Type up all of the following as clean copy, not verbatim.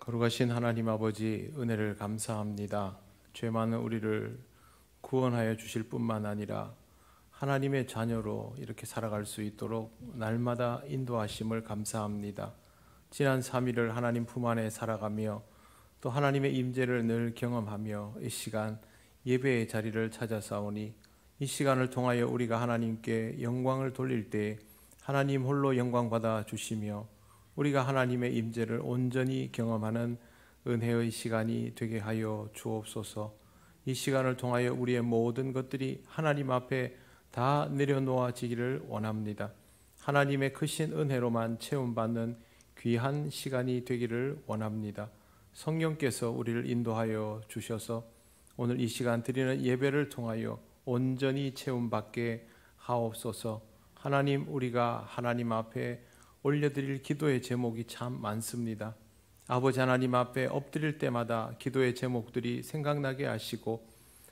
거룩하신 하나님 아버지, 은혜를 감사합니다. 죄 많은 우리를 구원하여 주실 뿐만 아니라 하나님의 자녀로 이렇게 살아갈 수 있도록 날마다 인도하심을 감사합니다. 지난 3일을 하나님 품 안에 살아가며 또 하나님의 임재를 늘 경험하며 이 시간 예배의 자리를 찾아사오니 이 시간을 통하여 우리가 하나님께 영광을 돌릴 때 하나님 홀로 영광 받아 주시며 우리가 하나님의 임재를 온전히 경험하는 은혜의 시간이 되게 하여 주옵소서. 이 시간을 통하여 우리의 모든 것들이 하나님 앞에 다 내려놓아지기를 원합니다. 하나님의 크신 은혜로만 채움받는 귀한 시간이 되기를 원합니다. 성령께서 우리를 인도하여 주셔서 오늘 이 시간 드리는 예배를 통하여 온전히 채움받게 하옵소서. 하나님, 우리가 하나님 앞에 올려드릴 기도의 제목이 참 많습니다. 아버지 하나님 앞에 엎드릴 때마다 기도의 제목들이 생각나게 하시고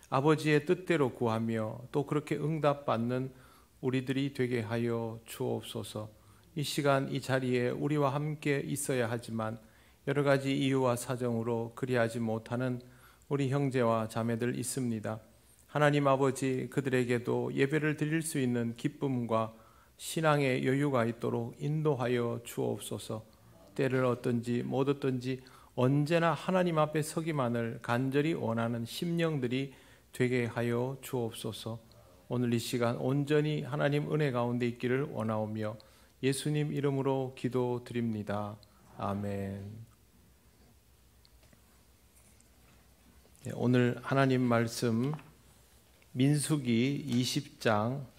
아버지의 뜻대로 구하며 또 그렇게 응답받는 우리들이 되게 하여 주옵소서. 이 시간 이 자리에 우리와 함께 있어야 하지만 여러 가지 이유와 사정으로 그리하지 못하는 우리 형제와 자매들 있습니다. 하나님 아버지, 그들에게도 예배를 드릴 수 있는 기쁨과 신앙의 여유가 있도록 인도하여 주옵소서. 때를 얻든지 못 얻든지 언제나 하나님 앞에 서기만을 간절히 원하는 심령들이 되게 하여 주옵소서. 오늘 이 시간 온전히 하나님 은혜 가운데 있기를 원하오며 예수님 이름으로 기도드립니다. 아멘. 오늘 하나님 말씀 민수기 20장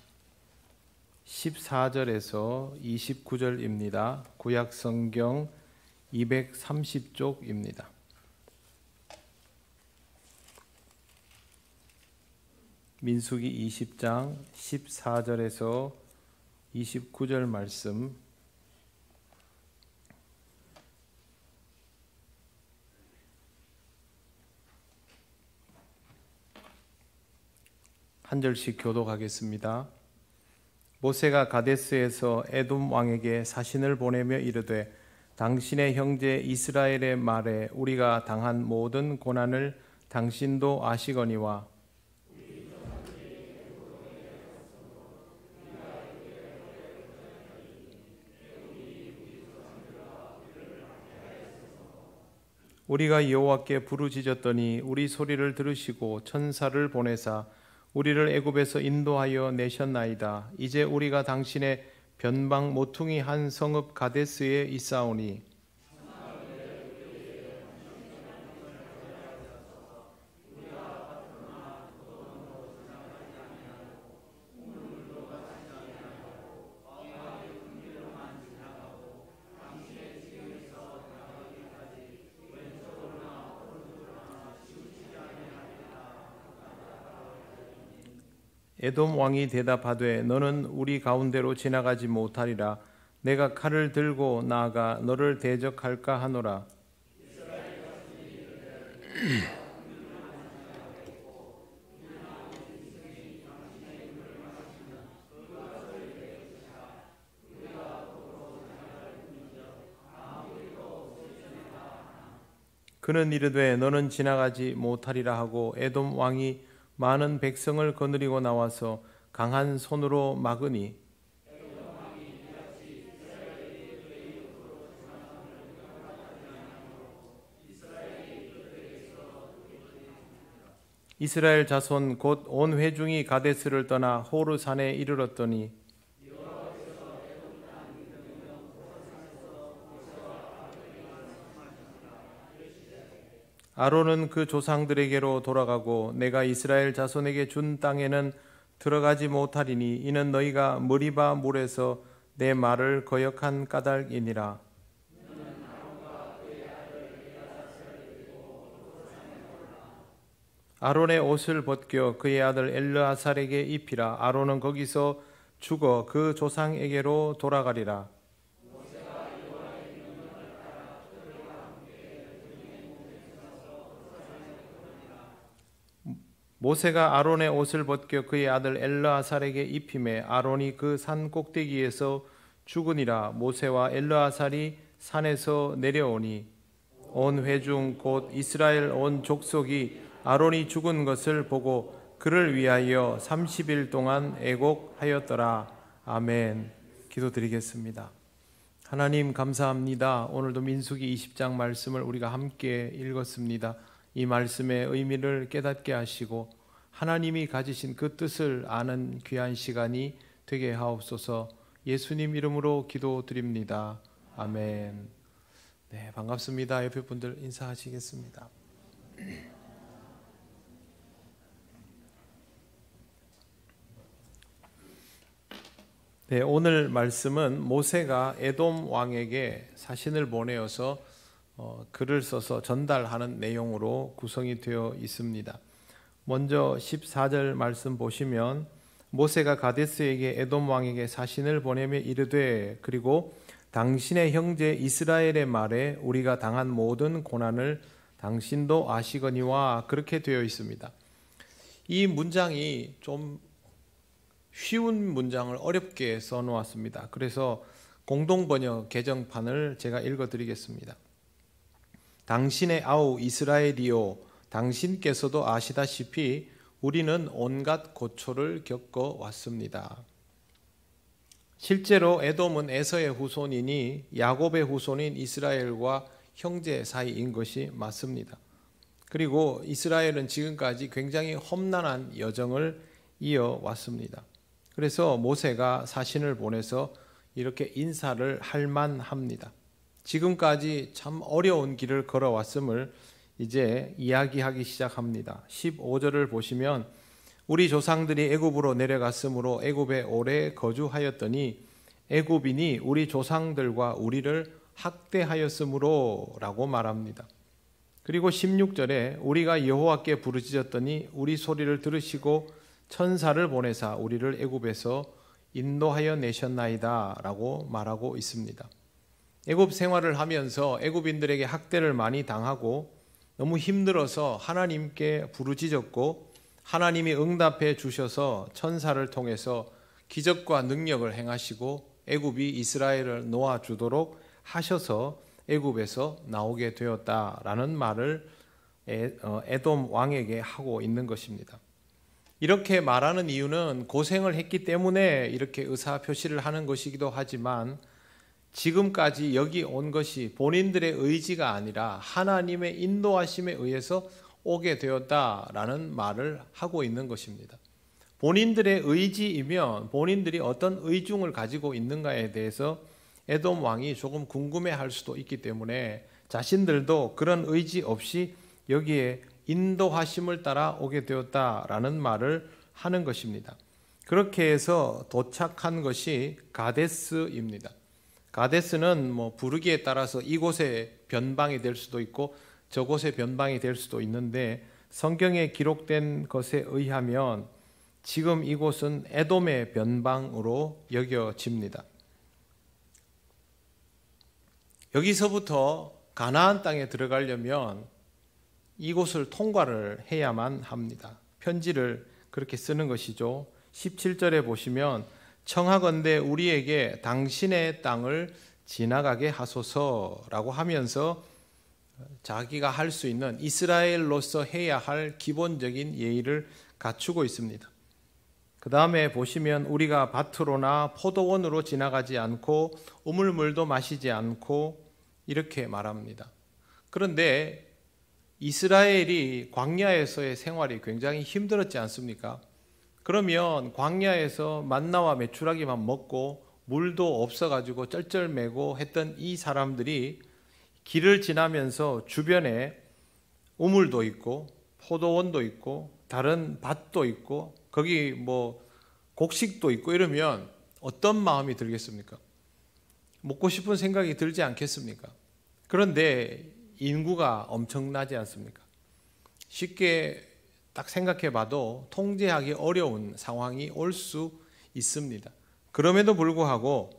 14절에서 29절입니다. 구약 성경 230쪽입니다. 민수기 20장 14절에서 29절 말씀 한 절씩 교독하겠습니다. 모세가 가데스에서 에돔 왕에게 사신을 보내며 이르되 당신의 형제 이스라엘의 말에 우리가 당한 모든 고난을 당신도 아시거니와 우리가 여호와께 부르짖었더니 우리 소리를 들으시고 천사를 보내사 우리를 애굽에서 인도하여 내셨나이다. 이제 우리가 당신의 변방 모퉁이 한 성읍 가데스에 있사오니 에돔 왕이 대답하되 너는 우리 가운데로 지나가지 못하리라. 내가 칼을 들고 나아가 너를 대적할까 하노라. 그는 이르되 너는 지나가지 못하리라 하고 에돔 왕이 많은 백성을 거느리고 나와서 강한 손으로 막으니 이스라엘 자손 곧 온 회중이 가데스를 떠나 호르산에 이르렀더니 아론은 그 조상들에게로 돌아가고 내가 이스라엘 자손에게 준 땅에는 들어가지 못하리니 이는 너희가 머리바 물에서 내 말을 거역한 까닭이니라. 아론의 옷을 벗겨 그의 아들 엘르아살에게 입히라. 아론은 거기서 죽어 그 조상에게로 돌아가리라. 모세가 아론의 옷을 벗겨 그의 아들 엘르아살에게 입히매 아론이 그 산 꼭대기에서 죽으니라. 모세와 엘르아살이 산에서 내려오니 온 회중 곧 이스라엘 온 족속이 아론이 죽은 것을 보고 그를 위하여 30일 동안 애곡하였더라. 아멘. 기도드리겠습니다. 하나님 감사합니다. 오늘도 민수기 20장 말씀을 우리가 함께 읽었습니다. 이 말씀의 의미를 깨닫게 하시고 하나님이 가지신 그 뜻을 아는 귀한 시간이 되게 하옵소서. 예수님 이름으로 기도드립니다. 아멘. 네, 반갑습니다. 옆에 분들 인사하시겠습니다. 네, 오늘 말씀은 모세가 에돔 왕에게 사신을 보내어서 글을 써서 전달하는 내용으로 구성이 되어 있습니다. 먼저 14절 말씀 보시면 모세가 가데스에게 에돔 왕에게 사신을 보내며 이르되 그리고 당신의 형제 이스라엘의 말에 우리가 당한 모든 고난을 당신도 아시거니와 그렇게 되어 있습니다. 이 문장이 좀 쉬운 문장을 어렵게 써놓았습니다. 그래서 공동번역 개정판을 제가 읽어드리겠습니다. 당신의 아우 이스라엘이요 당신께서도 아시다시피 우리는 온갖 고초를 겪어왔습니다. 실제로 에돔은 에서의 후손이니 야곱의 후손인 이스라엘과 형제 사이인 것이 맞습니다. 그리고 이스라엘은 지금까지 굉장히 험난한 여정을 이어왔습니다. 그래서 모세가 사신을 보내서 이렇게 인사를 할 만합니다. 지금까지 참 어려운 길을 걸어왔음을 이제 이야기하기 시작합니다. 15절을 보시면 우리 조상들이 애굽으로 내려갔으므로 애굽에 오래 거주하였더니 애굽인이 우리 조상들과 우리를 학대하였으므로 라고 말합니다. 그리고 16절에 우리가 여호와께 부르짖었더니 우리 소리를 들으시고 천사를 보내사 우리를 애굽에서 인도하여 내셨나이다 라고 말하고 있습니다. 애굽 생활을 하면서 애굽인들에게 학대를 많이 당하고 너무 힘들어서 하나님께 부르짖었고 하나님이 응답해 주셔서 천사를 통해서 기적과 능력을 행하시고 애굽이 이스라엘을 놓아주도록 하셔서 애굽에서 나오게 되었다라는 말을 에돔 왕에게 하고 있는 것입니다. 이렇게 말하는 이유는 고생을 했기 때문에 이렇게 의사표시를 하는 것이기도 하지만 지금까지 여기 온 것이 본인들의 의지가 아니라 하나님의 인도하심에 의해서 오게 되었다라는 말을 하고 있는 것입니다. 본인들의 의지이면 본인들이 어떤 의중을 가지고 있는가에 대해서 에돔 왕이 조금 궁금해할 수도 있기 때문에 자신들도 그런 의지 없이 여기에 인도하심을 따라 오게 되었다라는 말을 하는 것입니다. 그렇게 해서 도착한 것이 가데스입니다. 가데스는 부르기에 따라서 이곳의 변방이 될 수도 있고 저곳의 변방이 될 수도 있는데 성경에 기록된 것에 의하면 지금 이곳은 에돔의 변방으로 여겨집니다. 여기서부터 가나안 땅에 들어가려면 이곳을 통과를 해야만 합니다. 편지를 그렇게 쓰는 것이죠. 17절에 보시면 청하건대 우리에게 당신의 땅을 지나가게 하소서라고 하면서 자기가 할 수 있는 이스라엘로서 해야 할 기본적인 예의를 갖추고 있습니다. 그 다음에 보시면 우리가 밭으로나 포도원으로 지나가지 않고 우물물도 마시지 않고 이렇게 말합니다. 그런데 이스라엘이 광야에서의 생활이 굉장히 힘들었지 않습니까? 그러면 광야에서 만나와 메추라기만 먹고 물도 없어가지고 쩔쩔매고 했던 이 사람들이 길을 지나면서 주변에 우물도 있고 포도원도 있고 다른 밭도 있고 거기 곡식도 있고 이러면 어떤 마음이 들겠습니까? 먹고 싶은 생각이 들지 않겠습니까? 그런데 인구가 엄청나지 않습니까? 쉽게 딱 생각해 봐도 통제하기 어려운 상황이 올 수 있습니다. 그럼에도 불구하고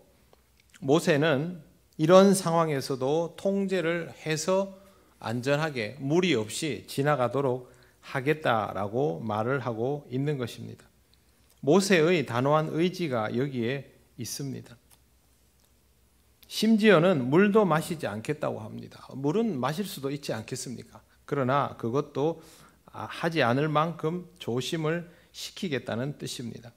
모세는 이런 상황에서도 통제를 해서 안전하게 무리 없이 지나가도록 하겠다라고 말을 하고 있는 것입니다. 모세의 단호한 의지가 여기에 있습니다. 심지어는 물도 마시지 않겠다고 합니다. 물은 마실 수도 있지 않겠습니까? 그러나 그것도 하지 않을 만큼 조심을 시키겠다는 뜻입니다.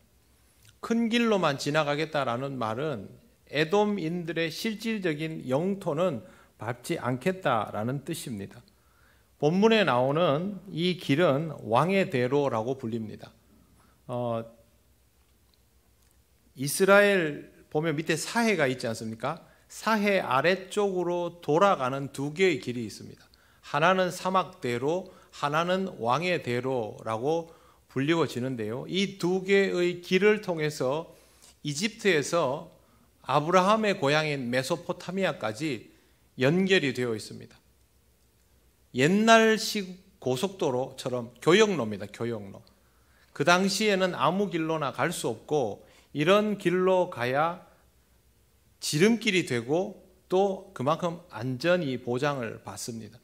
큰 길로만 지나가겠다라는 말은 에돔인들의 실질적인 영토는 밟지 않겠다라는 뜻입니다. 본문에 나오는 이 길은 왕의 대로라고 불립니다. 이스라엘 보면 밑에 사해가 있지 않습니까? 사해 아래쪽으로 돌아가는 두 개의 길이 있습니다. 하나는 사막대로, 하나는 왕의 대로라고 불리워지는데요. 이 두 개의 길을 통해서 이집트에서 아브라함의 고향인 메소포타미아까지 연결이 되어 있습니다. 옛날식 고속도로처럼 교역로입니다. 교역로. 그 당시에는 아무 길로나 갈 수 없고 이런 길로 가야 지름길이 되고 또 그만큼 안전이 보장을 받습니다.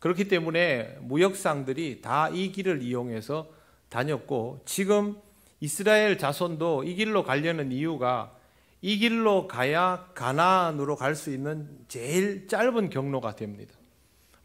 그렇기 때문에 무역상들이 다 이 길을 이용해서 다녔고 지금 이스라엘 자손도 이 길로 가려는 이유가 이 길로 가야 가나안으로 갈 수 있는 제일 짧은 경로가 됩니다.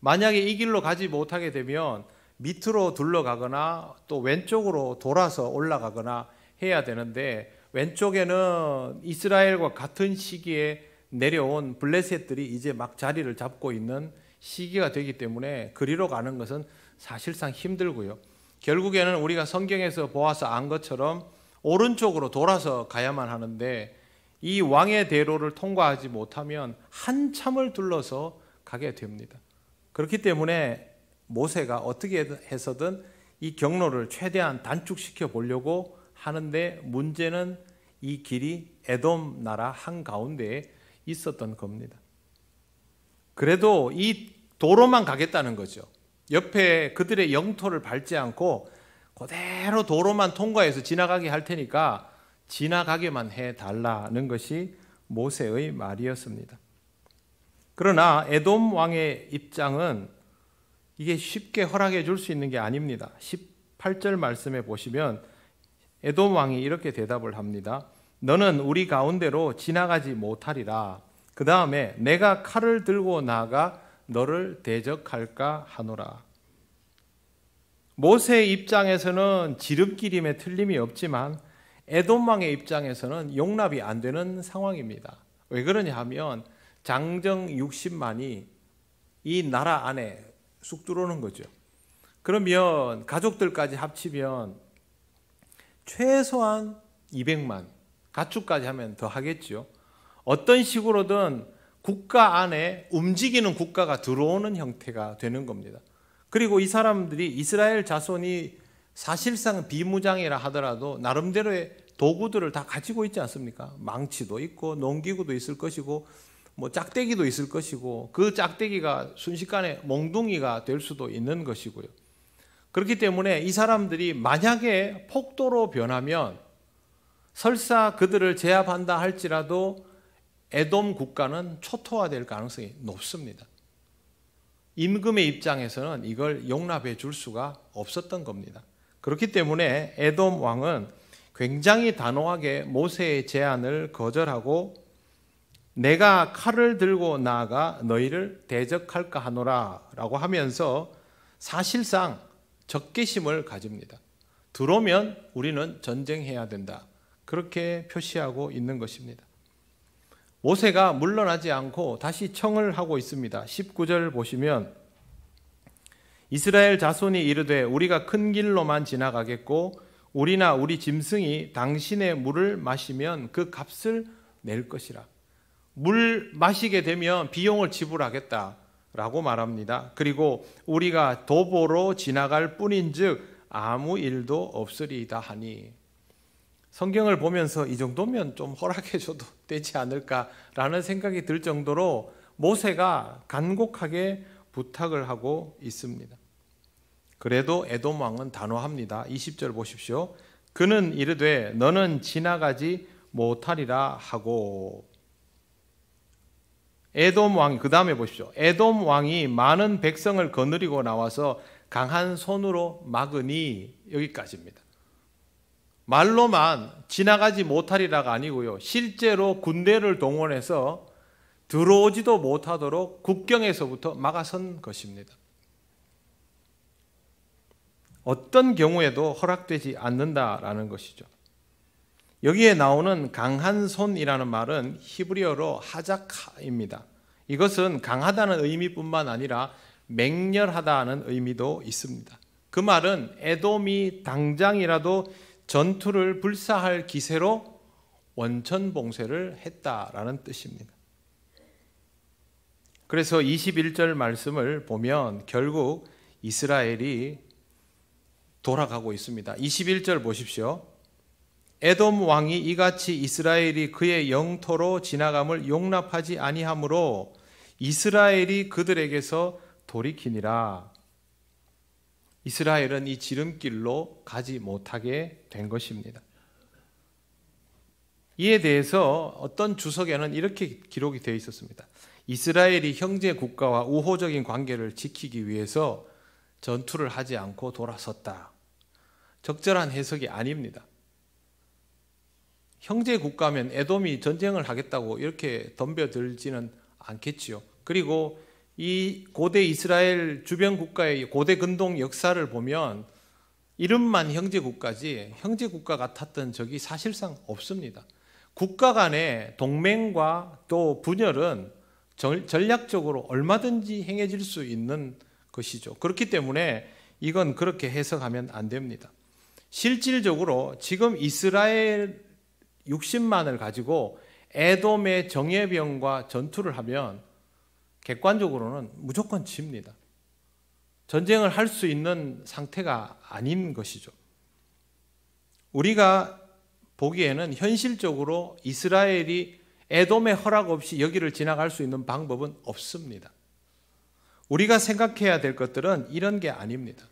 만약에 이 길로 가지 못하게 되면 밑으로 둘러가거나 또 왼쪽으로 돌아서 올라가거나 해야 되는데 왼쪽에는 이스라엘과 같은 시기에 내려온 블레셋들이 이제 막 자리를 잡고 있는 시기가 되기 때문에 그리로 가는 것은 사실상 힘들고요. 결국에는 우리가 성경에서 보아서 안 것처럼 오른쪽으로 돌아서 가야만 하는데 이 왕의 대로를 통과하지 못하면 한참을 둘러서 가게 됩니다. 그렇기 때문에 모세가 어떻게 해서든 이 경로를 최대한 단축시켜 보려고 하는데 문제는 이 길이 에돔 나라 한가운데에 있었던 겁니다. 그래도 이 도로만 가겠다는 거죠. 옆에 그들의 영토를 밟지 않고 그대로 도로만 통과해서 지나가게 할 테니까 지나가게만 해달라는 것이 모세의 말이었습니다. 그러나 에돔 왕의 입장은 이게 쉽게 허락해 줄 수 있는 게 아닙니다. 18절 말씀에 보시면 에돔 왕이 이렇게 대답을 합니다. 너는 우리 가운데로 지나가지 못하리라. 그 다음에 내가 칼을 들고 나아가 너를 대적할까 하노라. 모세의 입장에서는 지름길임에 틀림이 없지만 에돔 왕의 입장에서는 용납이 안 되는 상황입니다. 왜 그러냐 하면 장정 60만이 이 나라 안에 쑥 들어오는 거죠. 그러면 가족들까지 합치면 최소한 200만, 가축까지 하면 더 하겠죠. 어떤 식으로든 국가 안에 움직이는 국가가 들어오는 형태가 되는 겁니다. 그리고 이 사람들이 이스라엘 자손이 사실상 비무장이라 하더라도 나름대로의 도구들을 다 가지고 있지 않습니까? 망치도 있고 농기구도 있을 것이고 뭐 짝대기도 있을 것이고 그 짝대기가 순식간에 몽둥이가 될 수도 있는 것이고요. 그렇기 때문에 이 사람들이 만약에 폭도로 변하면 설사 그들을 제압한다 할지라도 에돔 국가는 초토화될 가능성이 높습니다. 임금의 입장에서는 이걸 용납해 줄 수가 없었던 겁니다. 그렇기 때문에 에돔 왕은 굉장히 단호하게 모세의 제안을 거절하고 내가 칼을 들고 나아가 너희를 대적할까 하노라 라고 하면서 사실상 적개심을 가집니다. 들어오면 우리는 전쟁해야 된다. 그렇게 표시하고 있는 것입니다. 모세가 물러나지 않고 다시 청을 하고 있습니다. 19절 보시면 이스라엘 자손이 이르되 우리가 큰 길로만 지나가겠고 우리나 우리 짐승이 당신의 물을 마시면 그 값을 낼 것이라. 물 마시게 되면 비용을 지불하겠다라고 말합니다. 그리고 우리가 도보로 지나갈 뿐인즉 아무 일도 없으리이다 하니 성경을 보면서 이 정도면 좀 허락해 줘도 되지 않을까라는 생각이 들 정도로 모세가 간곡하게 부탁을 하고 있습니다. 그래도 에돔 왕은 단호합니다. 20절 보십시오. 그는 이르되 너는 지나가지 못하리라 하고 에돔 왕이 그 다음에 보십시오. 에돔 왕이 많은 백성을 거느리고 나와서 강한 손으로 막으니 여기까지입니다. 말로만 지나가지 못하리라가 아니고요. 실제로 군대를 동원해서 들어오지도 못하도록 국경에서부터 막아선 것입니다. 어떤 경우에도 허락되지 않는다라는 것이죠. 여기에 나오는 강한 손이라는 말은 히브리어로 하자카입니다. 이것은 강하다는 의미뿐만 아니라 맹렬하다는 의미도 있습니다. 그 말은 에돔이 당장이라도 전투를 불사할 기세로 원천봉쇄를 했다라는 뜻입니다. 그래서 21절 말씀을 보면 결국 이스라엘이 돌아가고 있습니다. 21절 보십시오. 에돔 왕이 이같이 이스라엘이 그의 영토로 지나감을 용납하지 아니하므로 이스라엘이 그들에게서 돌이키니라. 이스라엘은 이 지름길로 가지 못하게 된 것입니다. 이에 대해서 어떤 주석에는 이렇게 기록이 되어 있었습니다. 이스라엘이 형제 국가와 우호적인 관계를 지키기 위해서 전투를 하지 않고 돌아섰다. 적절한 해석이 아닙니다. 형제 국가면 에돔이 전쟁을 하겠다고 이렇게 덤벼들지는 않겠지요. 그리고 이 고대 이스라엘 주변 국가의 고대 근동 역사를 보면 이름만 형제 국가지 형제 국가 같았던 적이 사실상 없습니다. 국가 간의 동맹과 또 분열은 전략적으로 얼마든지 행해질 수 있는 것이죠. 그렇기 때문에 이건 그렇게 해석하면 안 됩니다. 실질적으로 지금 이스라엘 60만을 가지고 에돔의 정예병과 전투를 하면 객관적으로는 무조건 집니다. 전쟁을 할 수 있는 상태가 아닌 것이죠. 우리가 보기에는 현실적으로 이스라엘이 에돔의 허락 없이 여기를 지나갈 수 있는 방법은 없습니다. 우리가 생각해야 될 것들은 이런 게 아닙니다.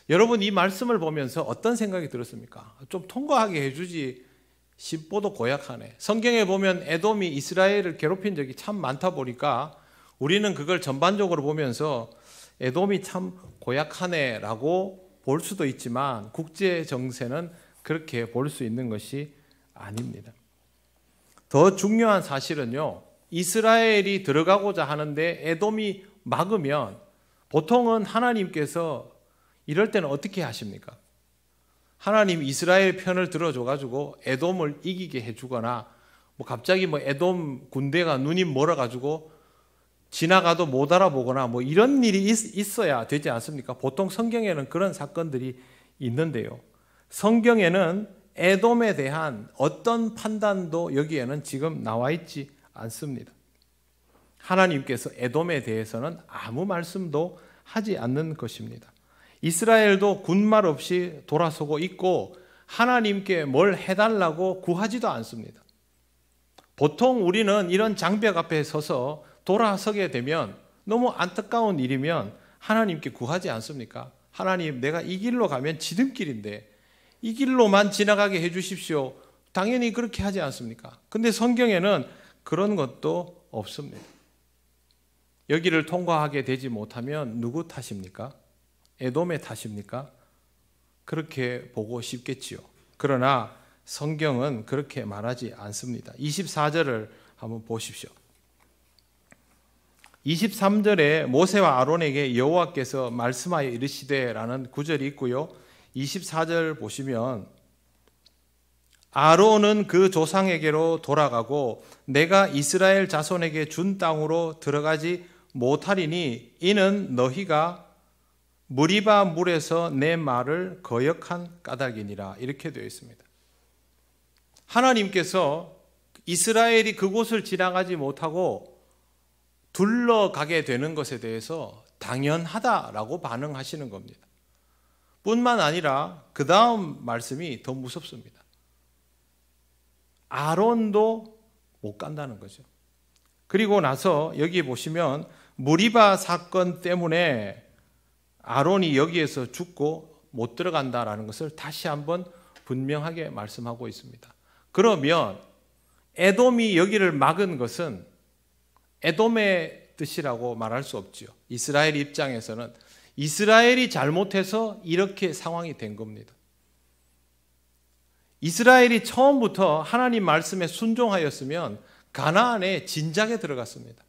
여러분 이 말씀을 보면서 어떤 생각이 들었습니까? 좀 통과하게 해주지 십보도 고약하네. 성경에 보면 에돔이 이스라엘을 괴롭힌 적이 참 많다 보니까 우리는 그걸 전반적으로 보면서 에돔이 참 고약하네 라고 볼 수도 있지만 국제 정세는 그렇게 볼 수 있는 것이 아닙니다. 더 중요한 사실은요, 이스라엘이 들어가고자 하는데 에돔이 막으면 보통은 하나님께서 이럴 때는 어떻게 하십니까? 하나님 이스라엘 편을 들어줘가지고 에돔을 이기게 해주거나 뭐 갑자기 뭐 에돔 군대가 눈이 멀어가지고 지나가도 못 알아보거나 뭐 이런 일이 있어야 되지 않습니까? 보통 성경에는 그런 사건들이 있는데요. 성경에는 에돔에 대한 어떤 판단도 여기에는 지금 나와 있지 않습니다. 하나님께서 에돔에 대해서는 아무 말씀도 하지 않는 것입니다. 이스라엘도 군말 없이 돌아서고 있고 하나님께 뭘 해달라고 구하지도 않습니다. 보통 우리는 이런 장벽 앞에 서서 돌아서게 되면 너무 안타까운 일이면 하나님께 구하지 않습니까? 하나님, 내가 이 길로 가면 지름길인데 이 길로만 지나가게 해주십시오. 당연히 그렇게 하지 않습니까? 근데 성경에는 그런 것도 없습니다. 여기를 통과하게 되지 못하면 누구 탓입니까? 에돔의 탓입니까? 그렇게 보고 싶겠지요. 그러나 성경은 그렇게 말하지 않습니다. 24절을 한번 보십시오. 23절에 모세와 아론에게 여호와께서 말씀하여 이르시되 라는 구절이 있고요. 24절 보시면 아론은 그 조상에게로 돌아가고 내가 이스라엘 자손에게 준 땅으로 들어가지 못하리니 이는 너희가 무리바 물에서 내 말을 거역한 까닭이니라. 이렇게 되어 있습니다. 하나님께서 이스라엘이 그곳을 지나가지 못하고 둘러가게 되는 것에 대해서 당연하다라고 반응하시는 겁니다. 뿐만 아니라 그 다음 말씀이 더 무섭습니다. 아론도 못 간다는 거죠. 그리고 나서 여기 보시면 무리바 사건 때문에 아론이 여기에서 죽고 못 들어간다라는 것을 다시 한번 분명하게 말씀하고 있습니다. 그러면 에돔이 여기를 막은 것은 에돔의 뜻이라고 말할 수 없죠. 이스라엘 입장에서는 이스라엘이 잘못해서 이렇게 상황이 된 겁니다. 이스라엘이 처음부터 하나님 말씀에 순종하였으면 가나안의 진작에 들어갔습니다.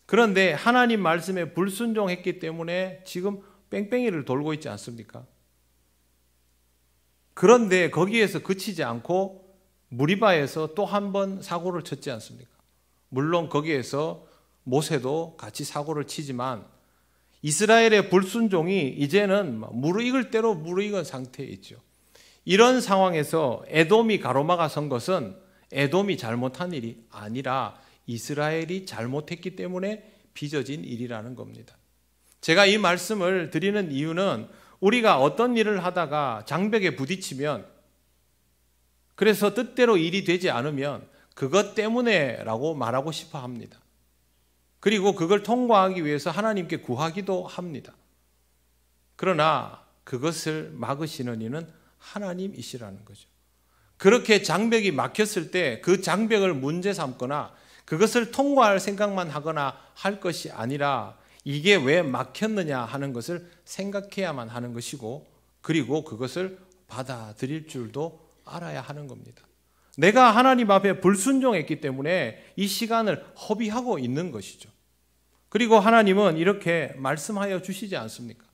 그런데 하나님 말씀에 불순종했기 때문에 지금 뺑뺑이를 돌고 있지 않습니까? 그런데 거기에서 그치지 않고 무리바에서 또 한 번 사고를 쳤지 않습니까? 물론 거기에서 모세도 같이 사고를 치지만 이스라엘의 불순종이 이제는 무르익을 대로 무르익은 상태에 있죠. 이런 상황에서 에돔이 가로막아 선 것은 에돔이 잘못한 일이 아니라 이스라엘이 잘못했기 때문에 빚어진 일이라는 겁니다. 제가 이 말씀을 드리는 이유는 우리가 어떤 일을 하다가 장벽에 부딪히면, 그래서 뜻대로 일이 되지 않으면 그것 때문에라고 말하고 싶어 합니다. 그리고 그걸 통과하기 위해서 하나님께 구하기도 합니다. 그러나 그것을 막으시는 이는 하나님이시라는 거죠. 그렇게 장벽이 막혔을 때 그 장벽을 문제 삼거나 그것을 통과할 생각만 하거나 할 것이 아니라 이게 왜 막혔느냐 하는 것을 생각해야만 하는 것이고, 그리고 그것을 받아들일 줄도 알아야 하는 겁니다. 내가 하나님 앞에 불순종했기 때문에 이 시간을 허비하고 있는 것이죠. 그리고 하나님은 이렇게 말씀하여 주시지 않습니까?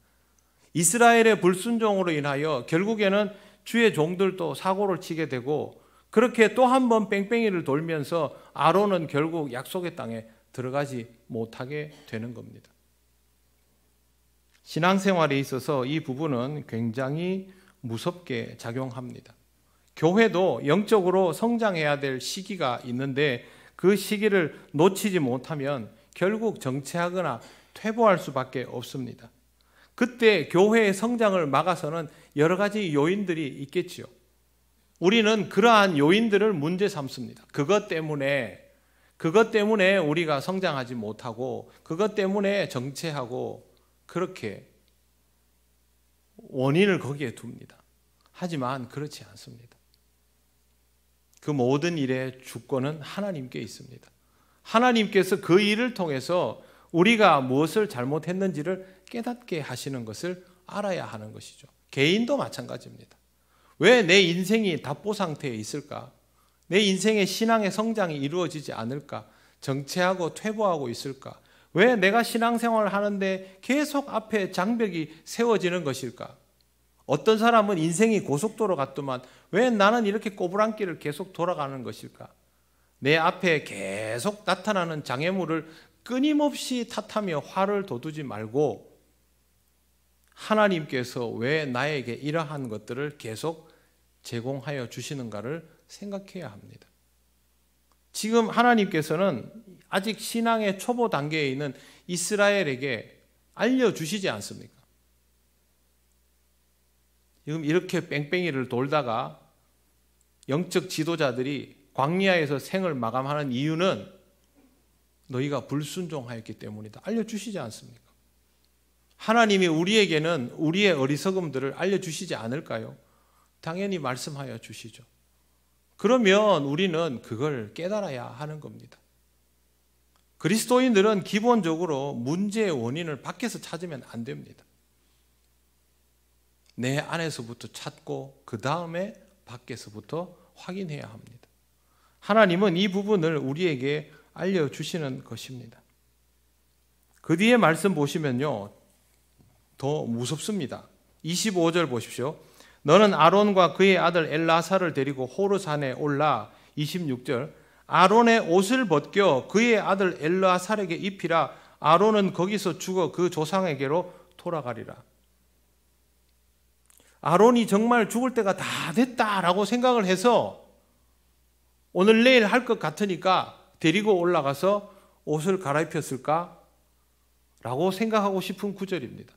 이스라엘의 불순종으로 인하여 결국에는 주의 종들도 사고를 치게 되고, 그렇게 또 한 번 뺑뺑이를 돌면서 아론은 결국 약속의 땅에 들어가지 못하게 되는 겁니다. 신앙생활에 있어서 이 부분은 굉장히 무섭게 작용합니다. 교회도 영적으로 성장해야 될 시기가 있는데 그 시기를 놓치지 못하면 결국 정체하거나 퇴보할 수밖에 없습니다. 그때 교회의 성장을 막아서는 여러 가지 요인들이 있겠지요. 우리는 그러한 요인들을 문제 삼습니다. 그것 때문에 우리가 성장하지 못하고, 그것 때문에 정체하고, 그렇게 원인을 거기에 둡니다. 하지만 그렇지 않습니다. 그 모든 일의 주권은 하나님께 있습니다. 하나님께서 그 일을 통해서 우리가 무엇을 잘못했는지를 깨닫게 하시는 것을 알아야 하는 것이죠. 개인도 마찬가지입니다. 왜 내 인생이 답보 상태에 있을까? 내 인생의 신앙의 성장이 이루어지지 않을까? 정체하고 퇴보하고 있을까? 왜 내가 신앙생활을 하는데 계속 앞에 장벽이 세워지는 것일까? 어떤 사람은 인생이 고속도로 같더만 왜 나는 이렇게 꼬부랑길을 계속 돌아가는 것일까? 내 앞에 계속 나타나는 장애물을 끊임없이 탓하며 화를 돋우지 말고, 하나님께서 왜 나에게 이러한 것들을 계속 제공하여 주시는가를 생각해야 합니다. 지금 하나님께서는 아직 신앙의 초보 단계에 있는 이스라엘에게 알려주시지 않습니까? 지금 이렇게 뺑뺑이를 돌다가 영적 지도자들이 광야에서 생을 마감하는 이유는 너희가 불순종하였기 때문이다. 알려주시지 않습니까? 하나님이 우리에게는 우리의 어리석음들을 알려주시지 않을까요? 당연히 말씀하여 주시죠. 그러면 우리는 그걸 깨달아야 하는 겁니다. 그리스도인들은 기본적으로 문제의 원인을 밖에서 찾으면 안 됩니다. 내 안에서부터 찾고 그 다음에 밖에서부터 확인해야 합니다. 하나님은 이 부분을 우리에게 알려주시는 것입니다. 그 뒤에 말씀 보시면요, 더 무섭습니다. 25절 보십시오. 너는 아론과 그의 아들 엘라사를 데리고 호르산에 올라, 26절, 아론의 옷을 벗겨 그의 아들 엘라살에게 입히라. 아론은 거기서 죽어 그 조상에게로 돌아가리라. 아론이 정말 죽을 때가 다 됐다라고 생각을 해서 오늘 내일 할 것 같으니까 데리고 올라가서 옷을 갈아입혔을까? 라고 생각하고 싶은 구절입니다.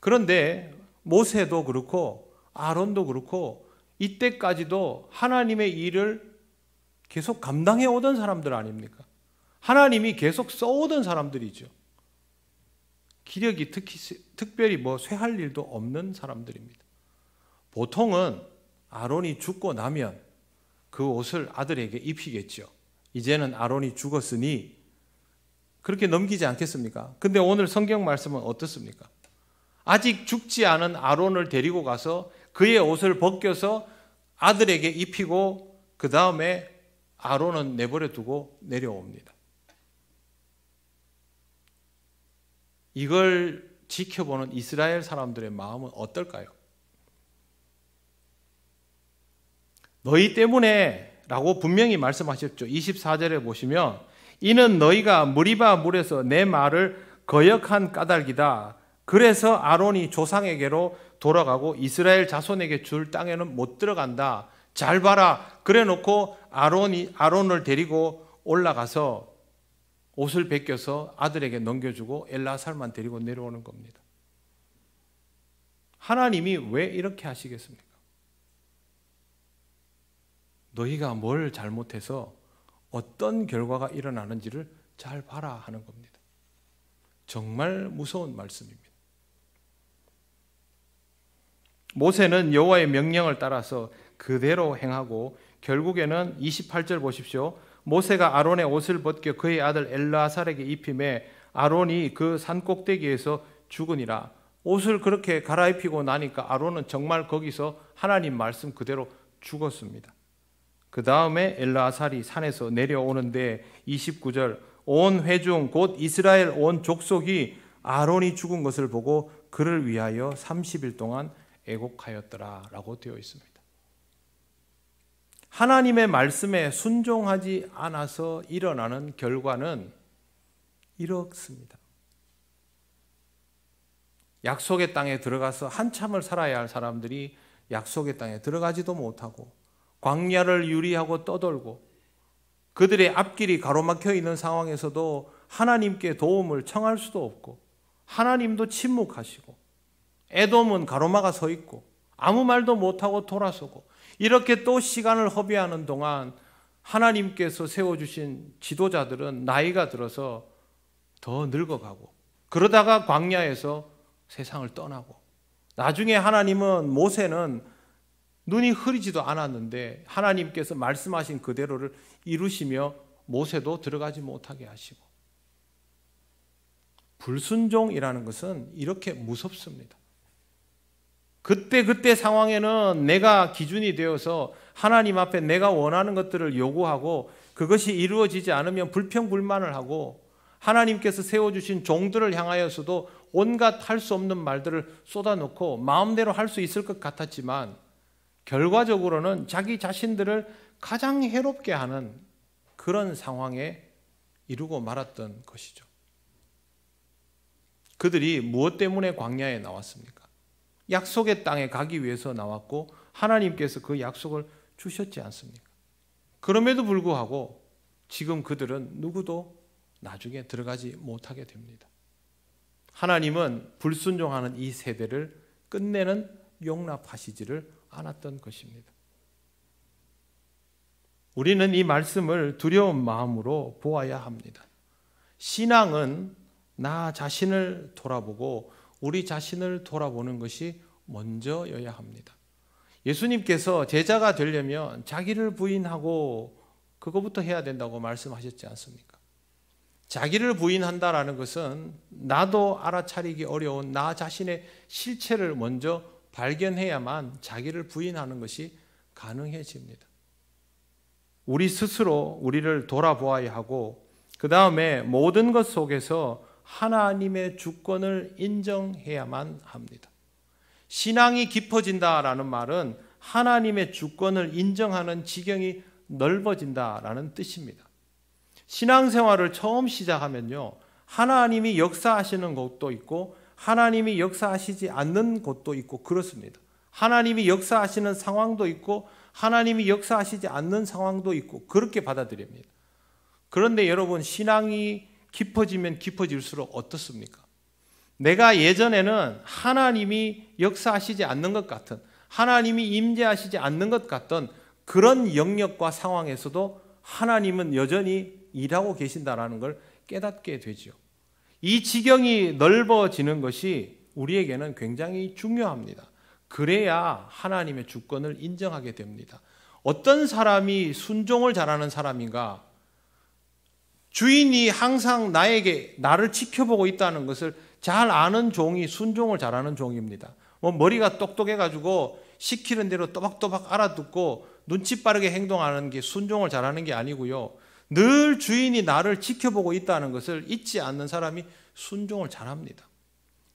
그런데 모세도 그렇고 아론도 그렇고 이때까지도 하나님의 일을 계속 감당해 오던 사람들 아닙니까? 하나님이 계속 써오던 사람들이죠. 기력이 특별히 쇠할 일도 없는 사람들입니다. 보통은 아론이 죽고 나면 그 옷을 아들에게 입히겠죠. 이제는 아론이 죽었으니 그렇게 넘기지 않겠습니까? 근데 오늘 성경 말씀은 어떻습니까? 아직 죽지 않은 아론을 데리고 가서 그의 옷을 벗겨서 아들에게 입히고 그 다음에 아론은 내버려 두고 내려옵니다. 이걸 지켜보는 이스라엘 사람들의 마음은 어떨까요? 너희 때문에 라고 분명히 말씀하셨죠. 24절에 보시면 이는 너희가 무리바 물에서 내 말을 거역한 까닭이다. 그래서 아론이 조상에게로 돌아가고 이스라엘 자손에게 줄 땅에는 못 들어간다. 잘 봐라. 그래 놓고 아론을 데리고 올라가서 옷을 벗겨서 아들에게 넘겨주고 엘르아살만 데리고 내려오는 겁니다. 하나님이 왜 이렇게 하시겠습니까? 너희가 뭘 잘못해서 어떤 결과가 일어나는지를 잘 봐라 하는 겁니다. 정말 무서운 말씀입니다. 모세는 여호와의 명령을 따라서 그대로 행하고 결국에는 28절 보십시오. 모세가 아론의 옷을 벗겨 그의 아들 엘르아살에게 입히매 아론이 그 산꼭대기에서 죽으니라. 옷을 그렇게 갈아입히고 나니까 아론은 정말 거기서 하나님 말씀 그대로 죽었습니다. 그 다음에 엘르아살이 산에서 내려오는데 29절 온 회중 곧 이스라엘 온 족속이 아론이 죽은 것을 보고 그를 위하여 30일 동안 애곡하였더라 라고 되어 있습니다. 하나님의 말씀에 순종하지 않아서 일어나는 결과는 이렇습니다. 약속의 땅에 들어가서 한참을 살아야 할 사람들이 약속의 땅에 들어가지도 못하고 광야를 유리하고 떠돌고 그들의 앞길이 가로막혀 있는 상황에서도 하나님께 도움을 청할 수도 없고 하나님도 침묵하시고 에돔은 가로막아 서 있고 아무 말도 못하고 돌아서고 이렇게 또 시간을 허비하는 동안 하나님께서 세워주신 지도자들은 나이가 들어서 더 늙어가고 그러다가 광야에서 세상을 떠나고 나중에 하나님은 모세는 눈이 흐리지도 않았는데 하나님께서 말씀하신 그대로를 이루시며 모세도 들어가지 못하게 하시고 불순종이라는 것은 이렇게 무섭습니다. 그때 상황에는 내가 기준이 되어서 하나님 앞에 내가 원하는 것들을 요구하고 그것이 이루어지지 않으면 불평불만을 하고 하나님께서 세워주신 종들을 향하여서도 온갖 할 수 없는 말들을 쏟아놓고 마음대로 할 수 있을 것 같았지만 결과적으로는 자기 자신들을 가장 해롭게 하는 그런 상황에 이르고 말았던 것이죠. 그들이 무엇 때문에 광야에 나왔습니까? 약속의 땅에 가기 위해서 나왔고 하나님께서 그 약속을 주셨지 않습니까? 그럼에도 불구하고 지금 그들은 누구도 나중에 들어가지 못하게 됩니다. 하나님은 불순종하는 이 세대를 끝내는 용납하시지를 않았던 것입니다. 우리는 이 말씀을 두려운 마음으로 보아야 합니다. 신앙은 나 자신을 돌아보고 우리 자신을 돌아보는 것이 먼저여야 합니다. 예수님께서 제자가 되려면 자기를 부인하고 그거부터 해야 된다고 말씀하셨지 않습니까? 자기를 부인한다라는 것은 나도 알아차리기 어려운 나 자신의 실체를 먼저 발견해야만 자기를 부인하는 것이 가능해집니다. 우리 스스로 우리를 돌아보아야 하고 그 다음에 모든 것 속에서 하나님의 주권을 인정해야만 합니다. 신앙이 깊어진다라는 말은 하나님의 주권을 인정하는 지경이 넓어진다라는 뜻입니다. 신앙생활을 처음 시작하면요, 하나님이 역사하시는 곳도 있고 하나님이 역사하시지 않는 곳도 있고 그렇습니다. 하나님이 역사하시는 상황도 있고 하나님이 역사하시지 않는 상황도 있고 그렇게 받아들입니다. 그런데 여러분, 신앙이 깊어지면 깊어질수록 어떻습니까? 내가 예전에는 하나님이 역사하시지 않는 것 같은, 하나님이 임재하시지 않는 것 같던 그런 영역과 상황에서도 하나님은 여전히 일하고 계신다라는 걸 깨닫게 되죠. 이 지경이 넓어지는 것이 우리에게는 굉장히 중요합니다. 그래야 하나님의 주권을 인정하게 됩니다. 어떤 사람이 순종을 잘하는 사람인가? 주인이 항상 나를 지켜보고 있다는 것을 잘 아는 종이 순종을 잘하는 종입니다. 머리가 똑똑해가지고 시키는 대로 또박또박 알아듣고 눈치 빠르게 행동하는 게 순종을 잘하는 게 아니고요. 늘 주인이 나를 지켜보고 있다는 것을 잊지 않는 사람이 순종을 잘합니다.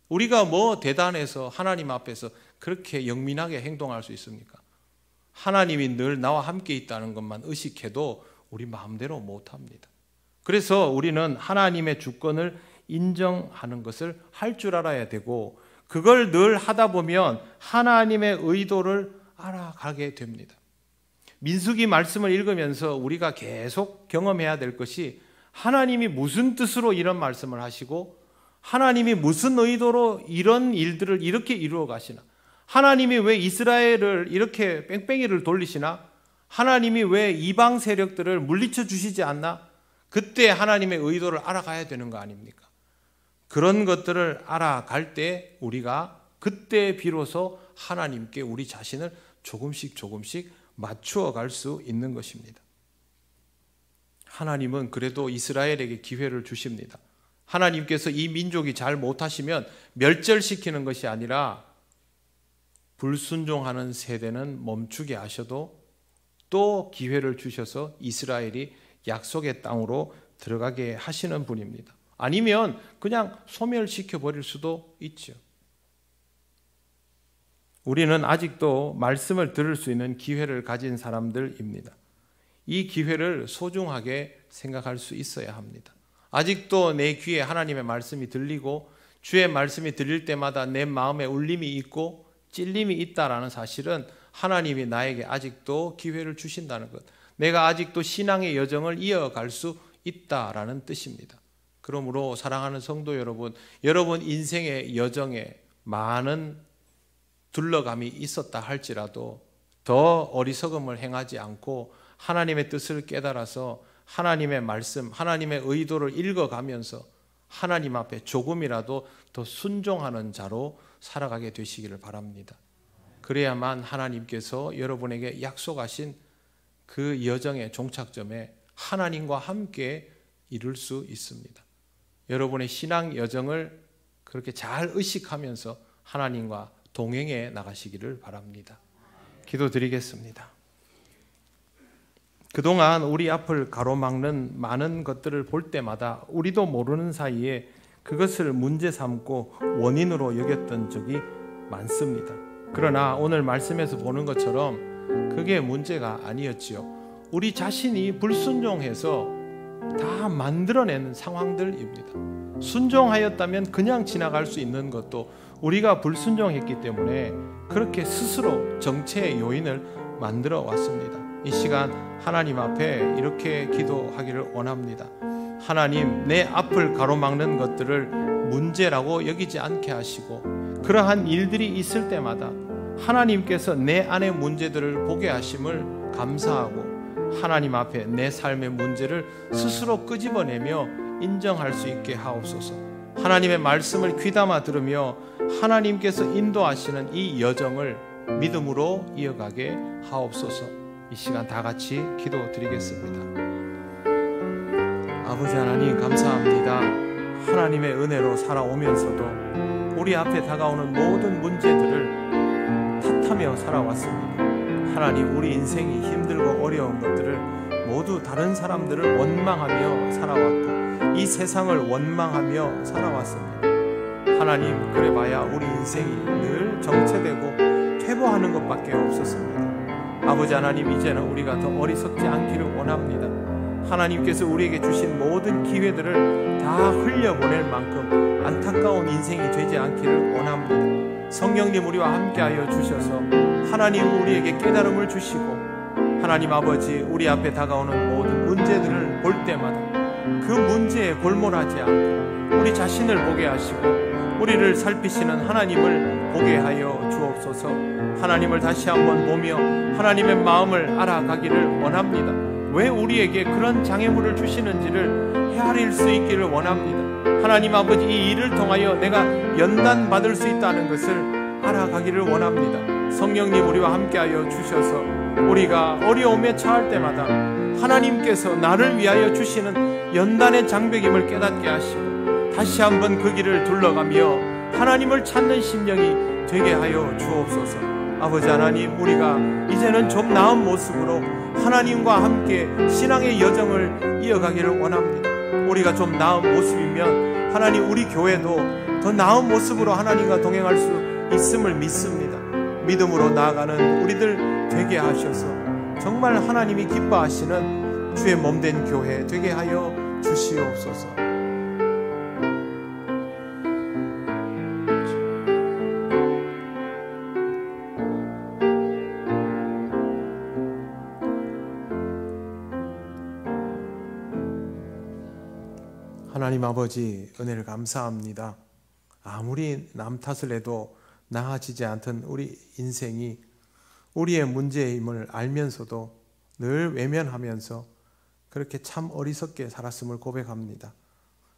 우리가 뭐 대단해서 하나님 앞에서 그렇게 영민하게 행동할 수 있습니까? 하나님이 늘 나와 함께 있다는 것만 의식해도 우리 마음대로 못합니다. 그래서 우리는 하나님의 주권을 인정하는 것을 할 줄 알아야 되고, 그걸 늘 하다 보면 하나님의 의도를 알아가게 됩니다. 민수기 말씀을 읽으면서 우리가 계속 경험해야 될 것이, 하나님이 무슨 뜻으로 이런 말씀을 하시고 하나님이 무슨 의도로 이런 일들을 이렇게 이루어 가시나, 하나님이 왜 이스라엘을 이렇게 뺑뺑이를 돌리시나, 하나님이 왜 이방 세력들을 물리쳐 주시지 않나, 그때 하나님의 의도를 알아가야 되는 거 아닙니까? 그런 것들을 알아갈 때 우리가 그때 비로소 하나님께 우리 자신을 조금씩 맞추어 갈 수 있는 것입니다. 하나님은 그래도 이스라엘에게 기회를 주십니다. 하나님께서 이 민족이 잘 못하시면 멸절시키는 것이 아니라 불순종하는 세대는 멈추게 하셔도 또 기회를 주셔서 이스라엘이 약속의 땅으로 들어가게 하시는 분입니다. 아니면 그냥 소멸시켜 버릴 수도 있죠. 우리는 아직도 말씀을 들을 수 있는 기회를 가진 사람들입니다. 이 기회를 소중하게 생각할 수 있어야 합니다. 아직도 내 귀에 하나님의 말씀이 들리고 주의 말씀이 들릴 때마다 내 마음에 울림이 있고 찔림이 있다라는 사실은 하나님이 나에게 아직도 기회를 주신다는 것, 내가 아직도 신앙의 여정을 이어갈 수 있다라는 뜻입니다. 그러므로 사랑하는 성도 여러분, 여러분 인생의 여정에 많은 둘러감이 있었다 할지라도 더 어리석음을 행하지 않고 하나님의 뜻을 깨달아서 하나님의 말씀, 하나님의 의도를 읽어가면서 하나님 앞에 조금이라도 더 순종하는 자로 살아가게 되시기를 바랍니다. 그래야만 하나님께서 여러분에게 약속하신 그 여정의 종착점에 하나님과 함께 이룰 수 있습니다. 여러분의 신앙 여정을 그렇게 잘 의식하면서 하나님과 동행해 나가시기를 바랍니다. 기도드리겠습니다. 그동안 우리 앞을 가로막는 많은 것들을 볼 때마다 우리도 모르는 사이에 그것을 문제 삼고 원인으로 여겼던 적이 많습니다. 그러나 오늘 말씀에서 보는 것처럼 그게 문제가 아니었지요. 우리 자신이 불순종해서 다 만들어낸 상황들입니다. 순종하였다면 그냥 지나갈 수 있는 것도 우리가 불순종했기 때문에 그렇게 스스로 정체의 요인을 만들어 왔습니다. 이 시간 하나님 앞에 이렇게 기도하기를 원합니다. 하나님, 내 앞을 가로막는 것들을 문제라고 여기지 않게 하시고, 그러한 일들이 있을 때마다 하나님께서 내 안의 문제들을 보게 하심을 감사하고, 하나님 앞에 내 삶의 문제를 스스로 끄집어내며 인정할 수 있게 하옵소서. 하나님의 말씀을 귀담아 들으며 하나님께서 인도하시는 이 여정을 믿음으로 이어가게 하옵소서. 이 시간 다 같이 기도드리겠습니다. 아버지 하나님, 감사합니다. 하나님의 은혜로 살아오면서도 우리 앞에 다가오는 모든 문제들을 탓하며 살아왔습니다. 하나님, 우리 인생이 힘들고 어려운 것들을 모두 다른 사람들을 원망하며 살아왔고 이 세상을 원망하며 살아왔습니다. 하나님, 그래봐야 우리 인생이 늘 정체되고 퇴보하는 것밖에 없었습니다. 아버지 하나님, 이제는 우리가 더 어리석지 않기를 원합니다. 하나님께서 우리에게 주신 모든 기회들을 다 흘려보낼 만큼 안타까운 인생이 되지 않기를 원합니다. 성령님, 우리와 함께하여 주셔서 하나님 우리에게 깨달음을 주시고, 하나님 아버지, 우리 앞에 다가오는 모든 문제들을 볼 때마다 그 문제에 골몰하지 않고 우리 자신을 보게 하시고 우리를 살피시는 하나님을 보게 하여 주옵소서. 하나님을 다시 한번 보며 하나님의 마음을 알아가기를 원합니다. 왜 우리에게 그런 장애물을 주시는지를 헤아릴 수 있기를 원합니다. 하나님 아버지, 이 일을 통하여 내가 연단받을 수 있다는 것을 알아가기를 원합니다. 성령님, 우리와 함께하여 주셔서 우리가 어려움에 처할 때마다 하나님께서 나를 위하여 주시는 연단의 장벽임을 깨닫게 하시고 다시 한번 그 길을 둘러가며 하나님을 찾는 심령이 되게 하여 주옵소서. 아버지 하나님, 우리가 이제는 좀 나은 모습으로 하나님과 함께 신앙의 여정을 이어가기를 원합니다. 우리가 좀 나은 모습이면 하나님, 우리 교회도 더 나은 모습으로 하나님과 동행할 수 있음을 믿습니다. 믿음으로 나아가는 우리들 되게 하셔서 정말 하나님이 기뻐하시는 주의 몸된 교회 되게 하여 주시옵소서. 하나님 아버지, 은혜를 감사합니다. 아무리 남 탓을 해도 나아지지 않던 우리 인생이 우리의 문제임을 알면서도 늘 외면하면서 그렇게 참 어리석게 살았음을 고백합니다.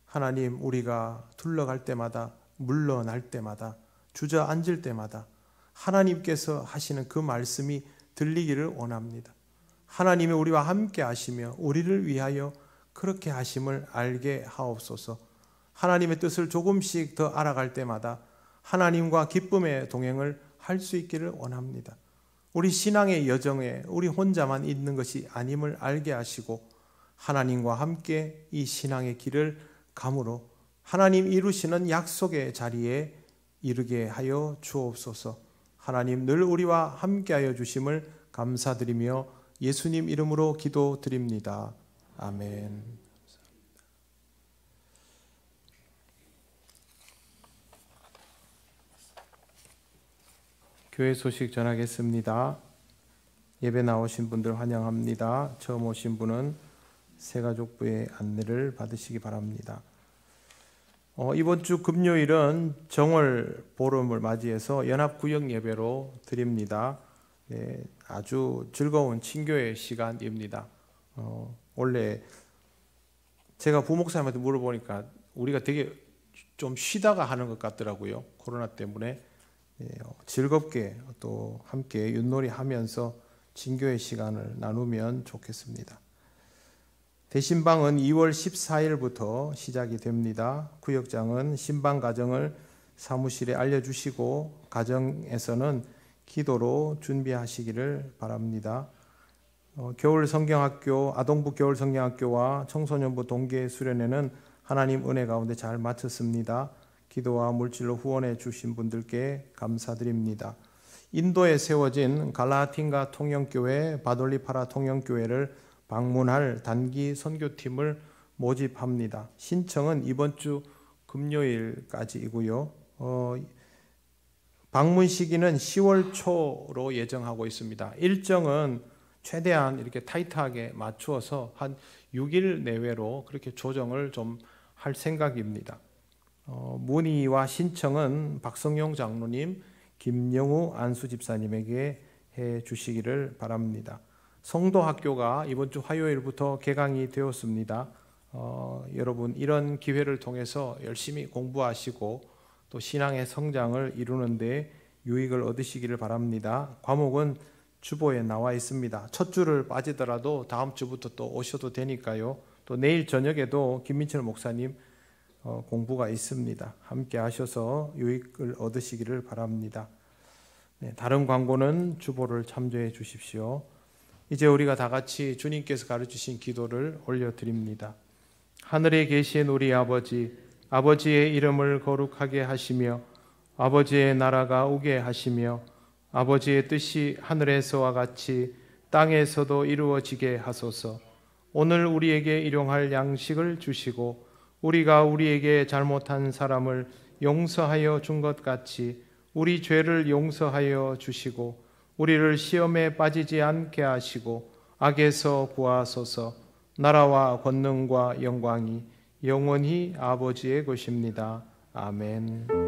하나님, 우리가 둘러갈 때마다, 물러날 때마다, 주저앉을 때마다 하나님께서 하시는 그 말씀이 들리기를 원합니다. 하나님이 우리와 함께 하시며 우리를 위하여 그렇게 하심을 알게 하옵소서. 하나님의 뜻을 조금씩 더 알아갈 때마다 하나님과 기쁨의 동행을 할 수 있기를 원합니다. 우리 신앙의 여정에 우리 혼자만 있는 것이 아님을 알게 하시고 하나님과 함께 이 신앙의 길을 감으로 하나님 이루시는 약속의 자리에 이르게 하여 주옵소서. 하나님, 늘 우리와 함께하여 주심을 감사드리며 예수님 이름으로 기도드립니다. 아멘. 교회 소식 전하겠습니다. 예배 나오신 분들 환영합니다. 처음 오신 분은 새가족부의 안내를 받으시기 바랍니다. 이번 주 금요일은 정월 보름을 맞이해서 연합구역 예배로 드립니다. 네, 아주 즐거운 친교의 시간입니다. 원래 제가 부목사님한테 물어보니까 우리가 되게 좀 쉬다가 하는 것 같더라고요. 코로나 때문에. 즐겁게 또 함께 윷놀이 하면서 친교의 시간을 나누면 좋겠습니다. 대신방은 2월 14일부터 시작이 됩니다. 구역장은 신방 가정을 사무실에 알려주시고 가정에서는 기도로 준비하시기를 바랍니다. 겨울 성경학교, 아동부 겨울 성경학교와 청소년부 동계 수련회는 하나님 은혜 가운데 잘 마쳤습니다. 기도와 물질로 후원해 주신 분들께 감사드립니다. 인도에 세워진 갈라틴가 통영교회, 바돌리파라 통영교회를 방문할 단기 선교팀을 모집합니다. 신청은 이번 주 금요일까지이고요. 방문 시기는 10월 초로 예정하고 있습니다. 일정은 최대한 이렇게 타이트하게 맞추어서 한 6일 내외로 그렇게 조정을 좀 할 생각입니다. 문의와 신청은 박성용 장로님, 김영우 안수 집사님에게 해 주시기를 바랍니다. 성도학교가 이번 주 화요일부터 개강이 되었습니다. 여러분, 이런 기회를 통해서 열심히 공부하시고 또 신앙의 성장을 이루는 데 유익을 얻으시기를 바랍니다. 과목은 주보에 나와 있습니다. 첫 주를 빠지더라도 다음 주부터 또 오셔도 되니까요. 또 내일 저녁에도 김민철 목사님 공부가 있습니다. 함께 하셔서 유익을 얻으시기를 바랍니다. 네, 다른 광고는 주보를 참조해 주십시오. 이제 우리가 다 같이 주님께서 가르치신 기도를 올려드립니다. 하늘에 계신 우리 아버지, 아버지의 이름을 거룩하게 하시며 아버지의 나라가 오게 하시며 아버지의 뜻이 하늘에서와 같이 땅에서도 이루어지게 하소서. 오늘 우리에게 일용할 양식을 주시고 우리가 우리에게 잘못한 사람을 용서하여 준 것 같이 우리 죄를 용서하여 주시고 우리를 시험에 빠지지 않게 하시고 악에서 구하소서. 나라와 권능과 영광이 영원히 아버지의 것입니다. 아멘.